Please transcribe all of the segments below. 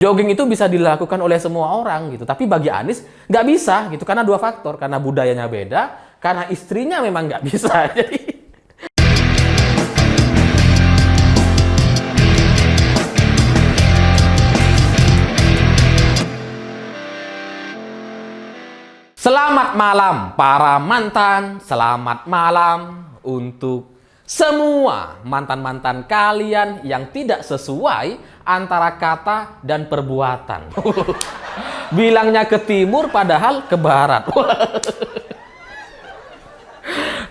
Jogging itu bisa dilakukan oleh semua orang gitu, tapi bagi Anies nggak bisa gitu karena dua faktor, karena budayanya beda, karena istrinya memang nggak bisa. Jadi selamat malam para mantan, selamat malam untuk semua mantan-mantan kalian yang tidak sesuai antara kata dan perbuatan. Bilangnya ke timur padahal ke barat.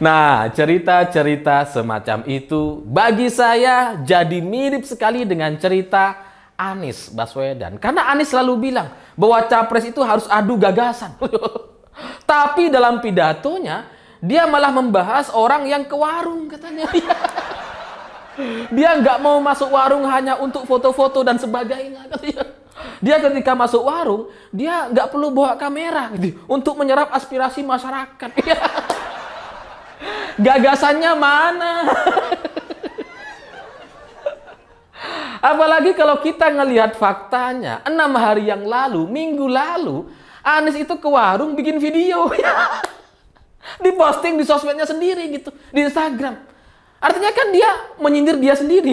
Nah, cerita-cerita semacam itu bagi saya jadi mirip sekali dengan cerita Anies Baswedan. Karena Anies selalu bilang bahwa capres itu harus adu gagasan. Tapi dalam pidatonya, dia malah membahas orang yang ke warung katanya. Dia nggak mau masuk warung hanya untuk foto-foto dan sebagainya. Dia ketika masuk warung, dia nggak perlu bawa kamera gitu, untuk menyerap aspirasi masyarakat. Gagasannya mana? Apalagi kalau kita ngelihat faktanya, 6 hari yang lalu, minggu lalu, Anies itu ke warung bikin video. Diposting di sosmednya sendiri gitu, di Instagram. Artinya kan dia menyindir dia sendiri.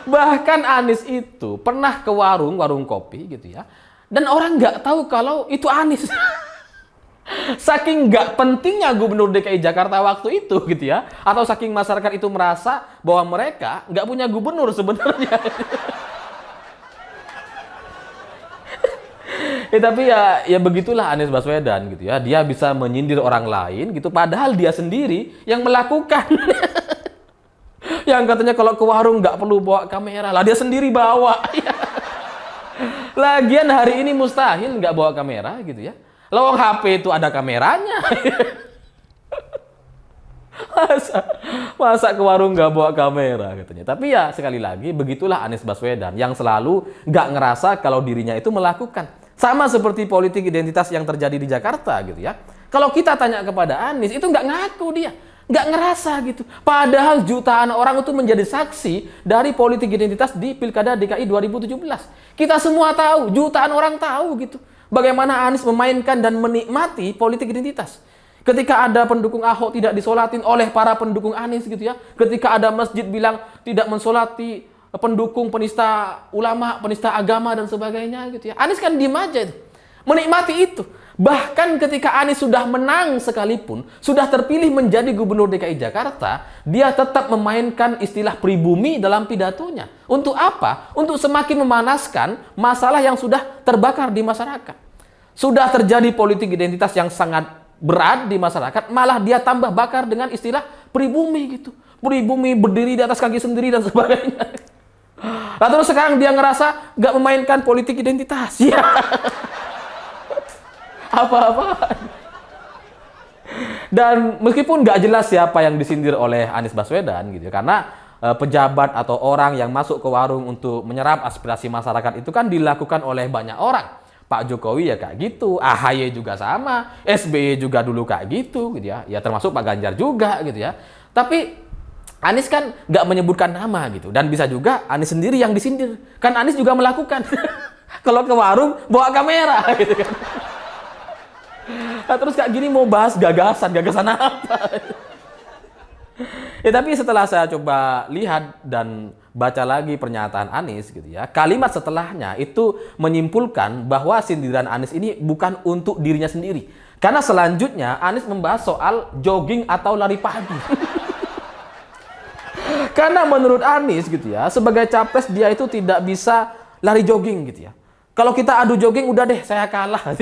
Bahkan Anies itu pernah ke warung kopi gitu ya, dan orang nggak tahu kalau itu Anies. Saking nggak pentingnya Gubernur DKI Jakarta waktu itu gitu ya, atau saking masyarakat itu merasa bahwa mereka nggak punya gubernur sebenarnya. Tapi ya begitulah Anies Baswedan gitu ya. Dia bisa menyindir orang lain gitu, padahal dia sendiri yang melakukan. Yang katanya kalau ke warung nggak perlu bawa kamera, lah dia sendiri bawa. Lagian hari ini mustahil nggak bawa kamera gitu ya. Lawang HP itu ada kameranya. Masa ke warung nggak bawa kamera katanya. Tapi ya sekali lagi begitulah Anies Baswedan yang selalu nggak ngerasa kalau dirinya itu melakukan. Sama seperti politik identitas yang terjadi di Jakarta gitu ya. Kalau kita tanya kepada Anies, itu nggak ngaku dia. Nggak ngerasa gitu. Padahal jutaan orang itu menjadi saksi dari politik identitas di Pilkada DKI 2017. Kita semua tahu, jutaan orang tahu gitu. Bagaimana Anies memainkan dan menikmati politik identitas. Ketika ada pendukung Ahok tidak disolatin oleh para pendukung Anies gitu ya. Ketika ada masjid bilang tidak mensolati pendukung penista ulama, penista agama dan sebagainya gitu ya. Anies kan diem aja itu. Menikmati itu. Bahkan ketika Anies sudah menang sekalipun, sudah terpilih menjadi Gubernur DKI Jakarta, dia tetap memainkan istilah pribumi dalam pidatonya. Untuk apa? Untuk semakin memanaskan masalah yang sudah terbakar di masyarakat. Sudah terjadi politik identitas yang sangat berat di masyarakat, malah dia tambah bakar dengan istilah pribumi gitu. Pribumi berdiri di atas kaki sendiri dan sebagainya. Lalu sekarang dia ngerasa nggak memainkan politik identitas. Ya. Apa-apa. Dan meskipun nggak jelas siapa yang disindir oleh Anies Baswedan gitu, karena pejabat atau orang yang masuk ke warung untuk menyerap aspirasi masyarakat itu kan dilakukan oleh banyak orang. Pak Jokowi ya kayak gitu, AHY juga sama, SBY juga dulu kayak gitu ya. Ya termasuk Pak Ganjar juga gitu ya. Tapi Anies kan nggak menyebutkan nama gitu, dan bisa juga Anies sendiri yang disindir. Kan Anies juga melakukan. Kalau ke warung bawa kamera gitu kan. Nah, terus kayak gini mau bahas gagasan apa? Ya tapi setelah saya coba lihat dan baca lagi pernyataan Anies gitu ya, kalimat setelahnya itu menyimpulkan bahwa sindiran Anies ini bukan untuk dirinya sendiri. Karena selanjutnya Anies membahas soal jogging atau lari pagi. Karena menurut Anies gitu ya, sebagai capres dia itu tidak bisa lari jogging gitu ya. Kalau kita adu jogging udah deh saya kalah.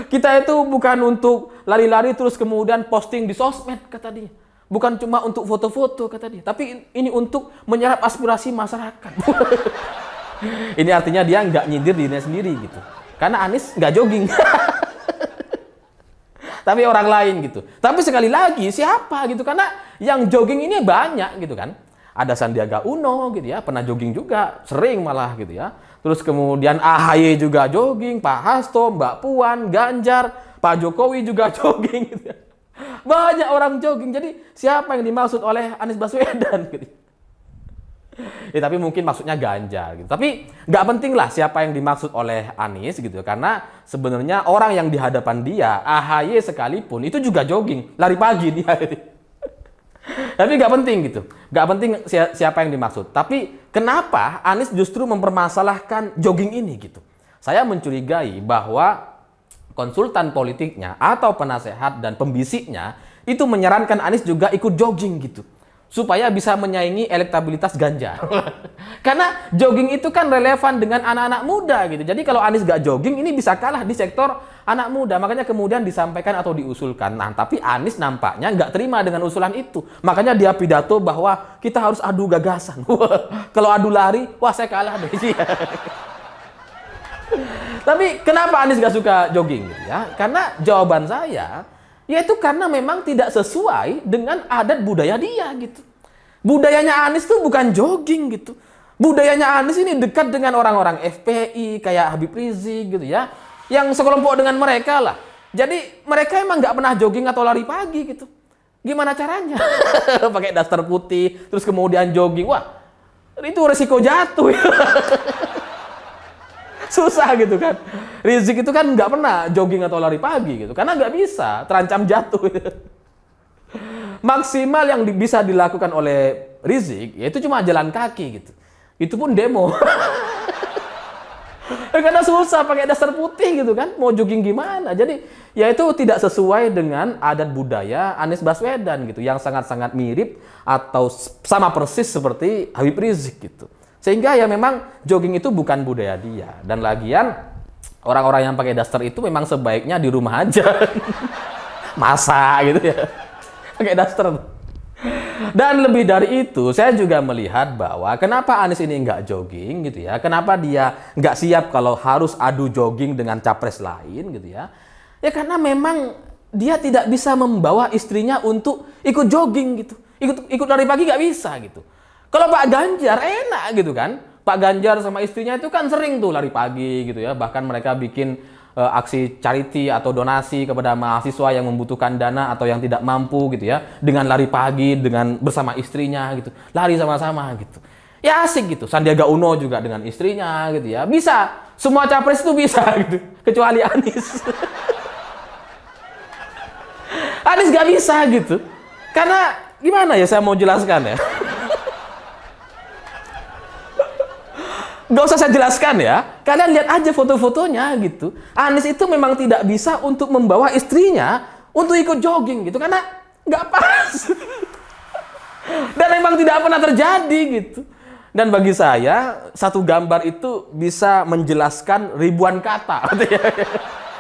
Kita itu bukan untuk lari-lari terus kemudian posting di sosmed kata dia. Bukan cuma untuk foto-foto kata dia, tapi ini untuk menyerap aspirasi masyarakat. Ini artinya dia nggak nyindir dirinya sendiri gitu. Karena Anies nggak jogging. Tapi orang lain gitu. Tapi sekali lagi siapa gitu, karena yang jogging ini banyak gitu kan. Ada Sandiaga Uno gitu ya, pernah jogging juga, sering malah gitu ya. Terus kemudian AHY juga jogging, Pak Hasto, Mbak Puan, Ganjar, Pak Jokowi juga jogging gitu ya. Banyak orang jogging. Jadi siapa yang dimaksud oleh Anies Baswedan gitu. Tapi mungkin maksudnya Ganjar gitu. Tapi nggak penting lah siapa yang dimaksud oleh Anies gitu. Karena sebenarnya orang yang di hadapan dia, AHY sekalipun, itu juga jogging, lari pagi dia. Tapi nggak penting gitu. Nggak penting siapa yang dimaksud. Tapi kenapa Anies justru mempermasalahkan jogging ini gitu. Saya mencurigai bahwa konsultan politiknya atau penasehat dan pembisiknya itu menyarankan Anies juga ikut jogging gitu. Supaya bisa menyaingi elektabilitas Ganjar. Karena jogging itu kan relevan dengan anak-anak muda gitu. Jadi kalau Anies gak jogging ini bisa kalah di sektor anak muda. Makanya kemudian disampaikan atau diusulkan. Nah, tapi Anies nampaknya nggak terima dengan usulan itu. Makanya dia pidato bahwa kita harus adu gagasan. Kalau adu lari, wah saya kalah deh. Tapi kenapa Anies gak suka jogging gitu ya? Karena jawaban saya yaitu karena memang tidak sesuai dengan adat budaya dia gitu. Budayanya Anies tuh bukan jogging gitu. Budayanya Anies ini dekat dengan orang-orang FPI kayak Habib Rizik gitu ya, yang sekelompok dengan mereka lah. Jadi mereka emang nggak pernah jogging atau lari pagi gitu. Gimana caranya? Pakai daster putih terus kemudian jogging. Wah, itu resiko jatuh. Susah gitu kan. Rizik itu kan nggak pernah jogging atau lari pagi gitu. Karena nggak bisa, terancam jatuh. Maksimal yang bisa dilakukan oleh Rizik, yaitu cuma jalan kaki gitu. Itu pun demo. Karena susah pakai dasar putih gitu kan. Mau jogging gimana? Jadi ya itu tidak sesuai dengan adat budaya Anies Baswedan gitu. Yang sangat-sangat mirip atau sama persis seperti Habib Rizik gitu. Sehingga ya memang jogging itu bukan budaya dia. Dan lagian orang-orang yang pakai daster itu memang sebaiknya di rumah aja. Masa gitu ya. Pakai daster. Dan lebih dari itu, saya juga melihat bahwa kenapa Anies ini nggak jogging gitu ya. Kenapa dia nggak siap kalau harus adu jogging dengan capres lain gitu ya. Ya karena memang dia tidak bisa membawa istrinya untuk ikut jogging gitu. Ikut lari pagi nggak bisa gitu. Kalau Pak Ganjar enak gitu kan. Pak Ganjar sama istrinya itu kan sering tuh lari pagi gitu ya. Bahkan mereka bikin aksi charity atau donasi kepada mahasiswa yang membutuhkan dana atau yang tidak mampu gitu ya. Dengan lari pagi dengan bersama istrinya gitu. Lari sama-sama gitu. Ya asik gitu. Sandiaga Uno juga dengan istrinya gitu ya. Bisa. Semua capres itu bisa gitu. Kecuali Anies. Anies gak bisa gitu. Karena gimana ya saya mau jelaskan ya. Gak usah saya jelaskan ya. Kalian lihat aja foto-fotonya gitu. Anies itu memang tidak bisa untuk membawa istrinya untuk ikut jogging gitu. Karena nggak pas. Dan memang tidak pernah terjadi gitu. Dan bagi saya, satu gambar itu bisa menjelaskan ribuan kata.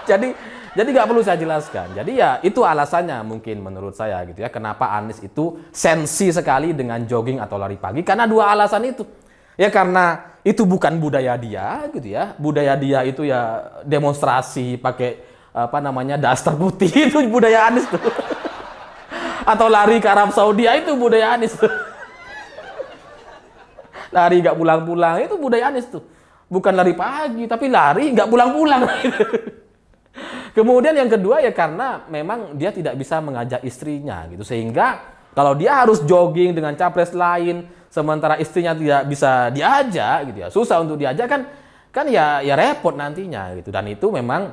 Jadi nggak perlu saya jelaskan. Jadi ya itu alasannya mungkin menurut saya gitu ya. Kenapa Anies itu sensi sekali dengan jogging atau lari pagi. Karena dua alasan itu. Ya karena itu bukan budaya dia gitu ya. Budaya dia itu ya demonstrasi pakai daster putih itu budaya Anies tuh. Atau lari ke Arab Saudi itu budaya Anies tuh. Lari gak pulang-pulang itu budaya Anies tuh. Bukan lari pagi tapi lari gak pulang-pulang. Kemudian yang kedua ya karena memang dia tidak bisa mengajak istrinya gitu. Sehingga kalau dia harus jogging dengan capres lain sementara istrinya tidak bisa diajak gitu ya, susah untuk diajak kan ya repot nantinya gitu. Dan itu memang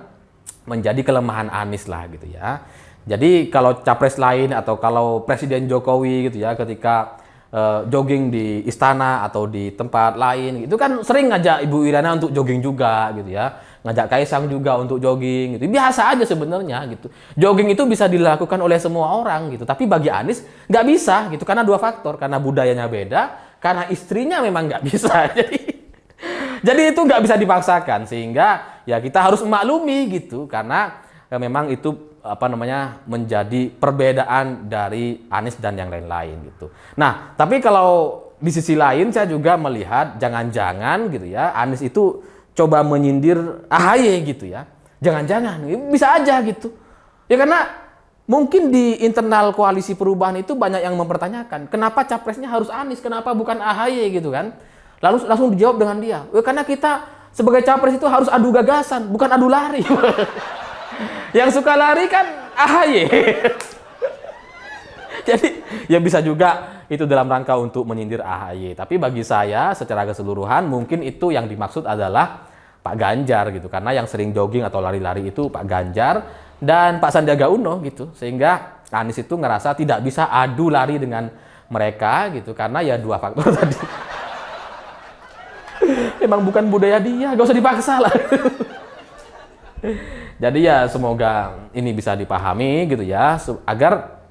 menjadi kelemahan Anies lah gitu ya. Jadi kalau capres lain atau kalau Presiden Jokowi gitu ya ketika jogging di istana atau di tempat lain itu kan sering ngajak Ibu Iriana untuk jogging juga gitu ya. Ngajak Kaisang juga untuk jogging gitu. Biasa aja sebenarnya gitu. Jogging itu bisa dilakukan oleh semua orang gitu. Tapi bagi Anies nggak bisa gitu karena dua faktor. Karena budayanya beda, karena istrinya memang nggak bisa. Jadi itu nggak bisa dipaksakan sehingga ya kita harus memaklumi gitu karena memang itu menjadi perbedaan dari Anies dan yang lain-lain gitu. Nah, tapi kalau di sisi lain saya juga melihat jangan-jangan gitu ya Anies itu coba menyindir AHY gitu ya. Jangan-jangan, bisa aja gitu. Ya karena mungkin di internal koalisi perubahan itu banyak yang mempertanyakan, kenapa capresnya harus Anies, kenapa bukan AHY gitu kan. Lalu langsung dijawab dengan dia, karena kita sebagai capres itu harus adu gagasan, bukan adu lari. Yang suka lari kan AHY. Jadi Ya bisa juga itu dalam rangka untuk menyindir AHY. Tapi bagi saya secara keseluruhan mungkin itu yang dimaksud adalah Pak Ganjar gitu. Karena yang sering jogging atau lari-lari itu Pak Ganjar dan Pak Sandiaga Uno gitu. Sehingga Anies itu ngerasa tidak bisa adu lari dengan mereka gitu. Karena ya dua faktor tadi. Emang bukan budaya dia, gak usah dipaksa lah. Jadi ya semoga ini bisa dipahami gitu ya, agar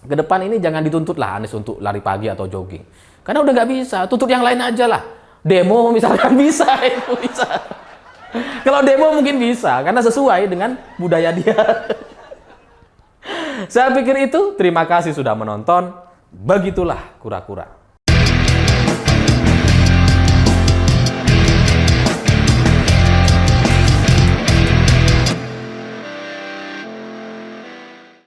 ke depan ini jangan dituntut lah Anies untuk lari pagi atau jogging. Karena udah nggak bisa, tuntut yang lain aja lah. Demo misalkan bisa, itu bisa. Kalau demo mungkin bisa, karena sesuai dengan budaya dia. Saya pikir itu, terima kasih sudah menonton. Begitulah kura-kura.